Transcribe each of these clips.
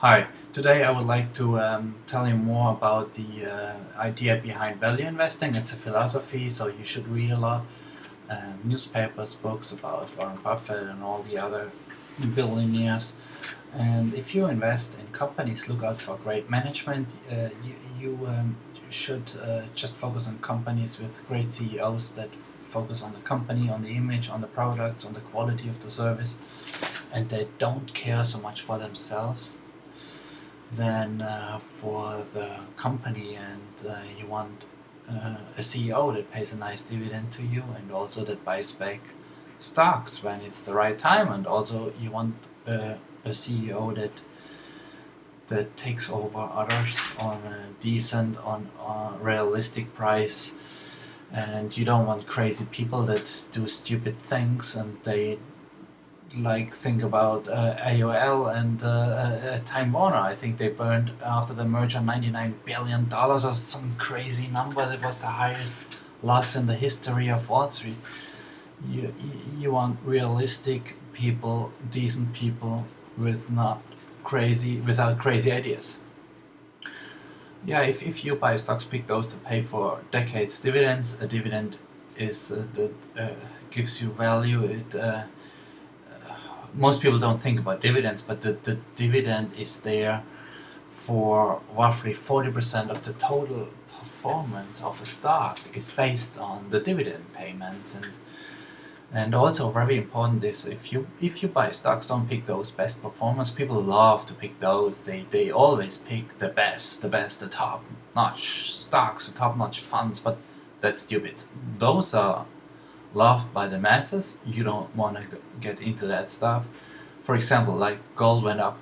Hi, today I would like to tell you more about the idea behind value investing. It's a philosophy, so you should read a lot. Newspapers, books about Warren Buffett and all the other billionaires. And if you invest in companies, look out for great management. You should just focus on companies with great CEOs that focus on the company, on the image, on the products, on the quality of the service, and they don't care so much for themselves than for the company, and you want a CEO that pays a nice dividend to you and also that buys back stocks when it's the right time, and also you want a CEO that takes over others on a decent, on a realistic price, and you don't want crazy people that do stupid things and they think about AOL and Time Warner. I think they burned after the merger $99 billion or some crazy number. It was the highest loss in the history of Wall Street. You want realistic people, decent people with not crazy without crazy ideas. Yeah, if you buy stocks, pick those to pay for decades dividends. A dividend is that gives you value. It most people don't think about dividends, but the dividend is there for roughly 40% of the total performance of a stock is based on the dividend payments. And also very important is if you buy stocks, don't pick those best performers. People love to pick those. They always pick the best, the top notch stocks, the top notch funds, but that's stupid. Those are loved by the masses. You don't want to get into that stuff. For example, like gold went up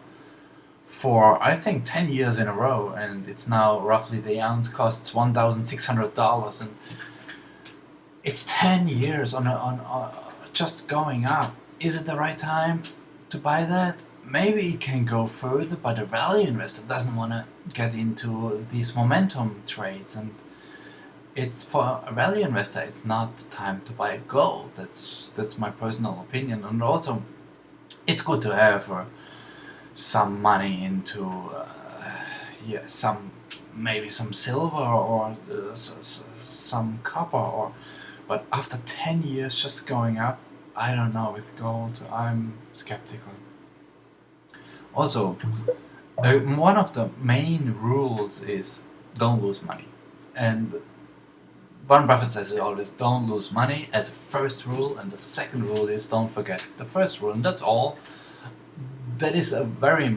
for I think 10 years in a row, and it's now roughly the ounce costs $1,600, and it's 10 years on just going up. Is it the right time to buy that? Maybe it can go further, but a value investor doesn't want to get into these momentum trades, and it's for a value investor. It's not time to buy gold. That's my personal opinion, and also it's good to have some money into maybe some silver or some copper, but after 10 years just going up, I don't know. With gold, I'm skeptical. Also, one of the main rules is don't lose money, and Warren Buffett says it always: don't lose money as a first rule, and the second rule is don't forget the first rule, and that's all. That is a very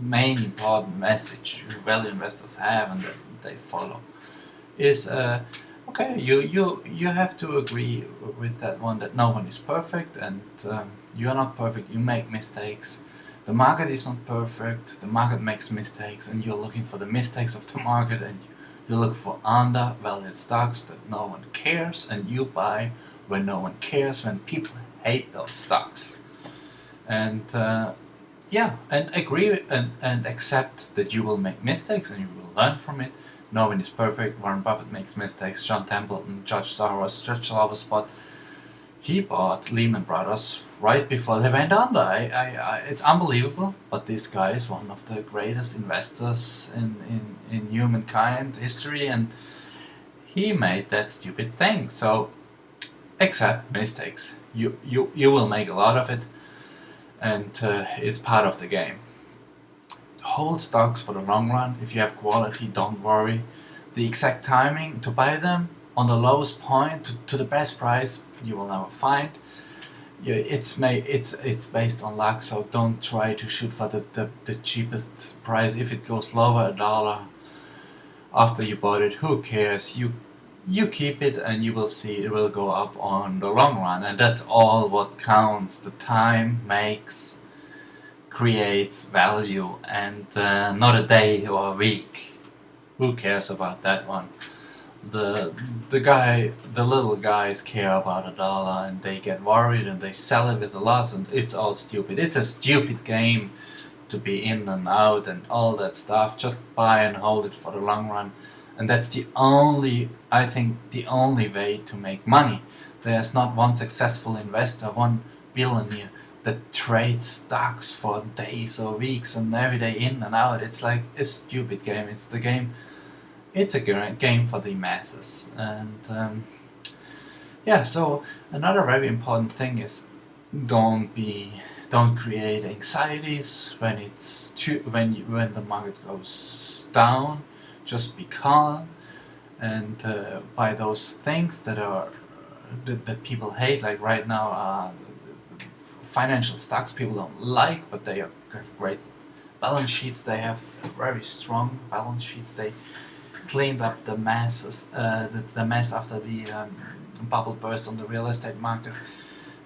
main important message value investors have and that they follow. Is okay, you have to agree with that one, that no one is perfect, and you are not perfect. You make mistakes. The market is not perfect. The market makes mistakes, and you're looking for the mistakes of the market, and you look for undervalued stocks that no one cares, and you buy when no one cares, when people hate those stocks. And and agree and accept that you will make mistakes and you will learn from it. No one is perfect. Warren Buffett makes mistakes. John Templeton, George Soros, but he bought Lehman Brothers right before they went under. It's unbelievable, but this guy is one of the greatest investors in humankind history, and he made that stupid thing. So accept mistakes. You will make a lot of it, and it's part of the game. Hold stocks for the long run. If you have quality, don't worry. The exact timing to buy them on the lowest point to the best price you will never find. Yeah, it's based on luck, so don't try to shoot for the cheapest price. If it goes lower a dollar after you bought it, who cares? You keep it and you will see it will go up on the long run, and that's all what counts. The time creates value, and not a day or a week. Who cares about that one? The little guys care about a dollar, and they get worried and they sell it with a loss, and it's all stupid. It's a stupid game to be in and out and all that stuff. Just buy and hold it for the long run, and that's the only way to make money. There's not one successful investor, one billionaire, that trade stocks for days or weeks and every day in and out. It's like a stupid game. It's the game. It's a game for the masses. And yeah, so another very important thing is don't be don't create anxieties when when the market goes down. Just be calm and buy those things that people hate. Like right now, financial stocks people don't like, but they have great balance sheets. They have very strong balance sheets. They cleaned up the mess after the bubble burst on the real estate market.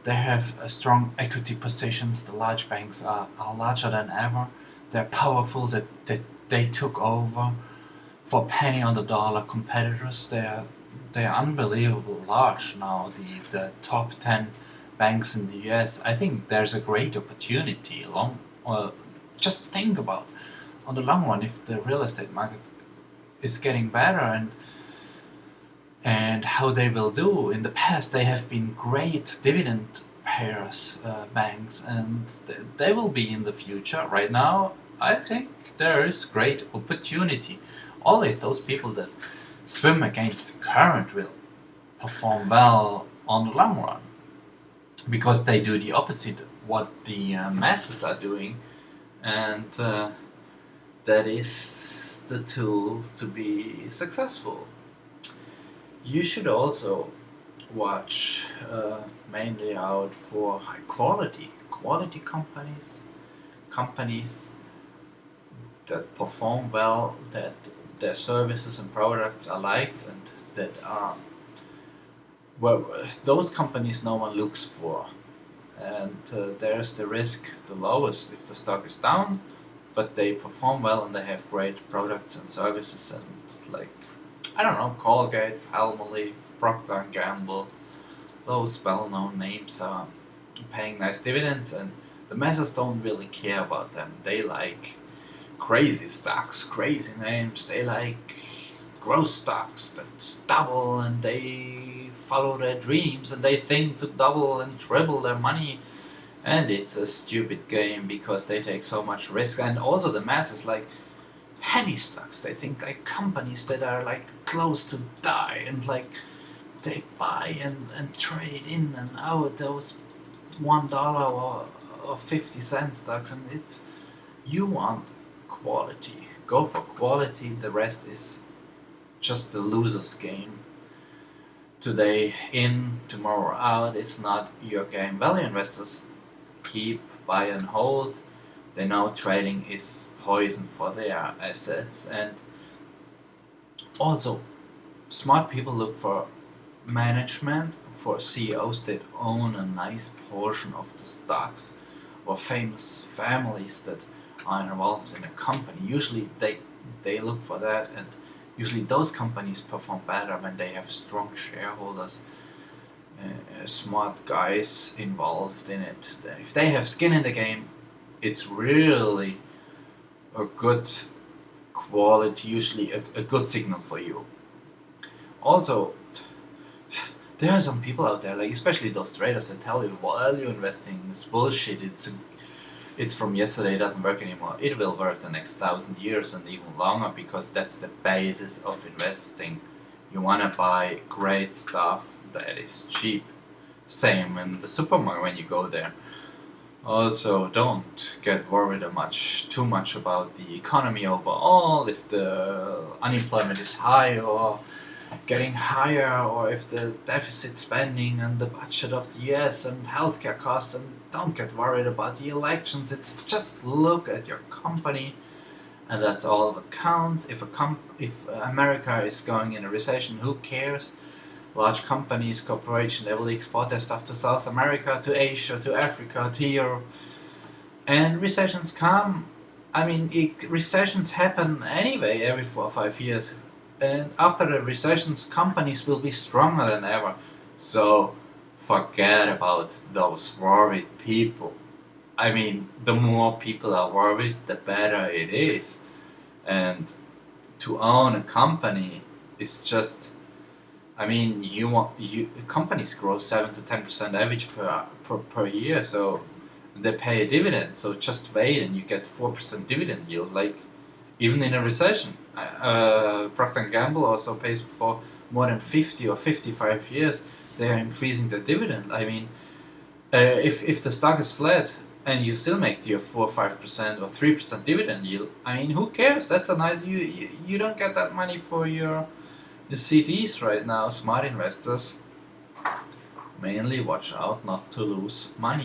They have strong equity positions. The large banks are larger than ever. They're powerful. That they took over for penny on the dollar competitors. They're unbelievable large now. The top 10 banks in the US. I think there's a great opportunity. Just think about on the long run if the real estate market is getting better and how they will do. In the past, they have been great dividend payers, banks, and they will be in the future. Right now, I think there is great opportunity. Always those people that swim against the current will perform well on the long run because they do the opposite what the masses are doing, and that is the tool to be successful. You should also watch mainly out for high quality companies that perform well, that their services and products are liked, and that are those companies no one looks for. And there's the risk the lowest if the stock is down, but they perform well and they have great products and services, and like, I don't know, Colgate, Palmolive, Procter and Gamble, those well-known names are paying nice dividends, and the masses don't really care about them. They like crazy stocks, crazy names. They like growth stocks that double, and they follow their dreams, and they think to double and triple their money. And it's a stupid game because they take so much risk. And also the masses like penny stocks. They think like companies that are like close to die, and like they buy and trade in and out those $1 or 50-cent stocks. And it's, you want quality. Go for quality. The rest is just the loser's game. Today in, tomorrow out. It's not your game. Value investors keep, buy and hold. They know trading is poison for their assets. And also smart people look for management, for CEOs that own a nice portion of the stocks, or famous families that are involved in a company. Usually they look for that, and usually those companies perform better when they have strong shareholders, smart guys involved in it. If they have skin in the game, it's really a good quality, usually a good signal for you. Also, there are some people out there, like especially those traders that tell you value investing is bullshit. It's from yesterday, it doesn't work anymore. It will work the next 1,000 years and even longer, because that's the basis of investing. You want to buy great stuff that is cheap. Same in the supermarket when you go there. Also, don't get worried too much about the economy overall, if the unemployment is high or getting higher, or if the deficit spending and the budget of the US and healthcare costs. And don't get worried about the elections. It's just look at your company, and that's all that counts. If America is going in a recession, who cares? Large companies, corporations, they will export their stuff to South America, to Asia, to Africa, to Europe. And recessions come. I mean, recessions happen anyway every 4 or 5 years. And after the recessions, companies will be stronger than ever. So forget about those worried people. I mean, the more people are worried, the better it is. And to own a company is just, I mean, companies grow 7 to 10% average per year. So they pay a dividend. So just wait and you get 4% dividend yield. Like even in a recession, Procter and Gamble also pays for more than 50 or 55 years. They are increasing the dividend. I mean, if the stock is flat and you still make your 4, 5% or 3% dividend yield, I mean, who cares? That's a nice. You don't get that money for your CDs right now. Smart investors mainly watch out not to lose money.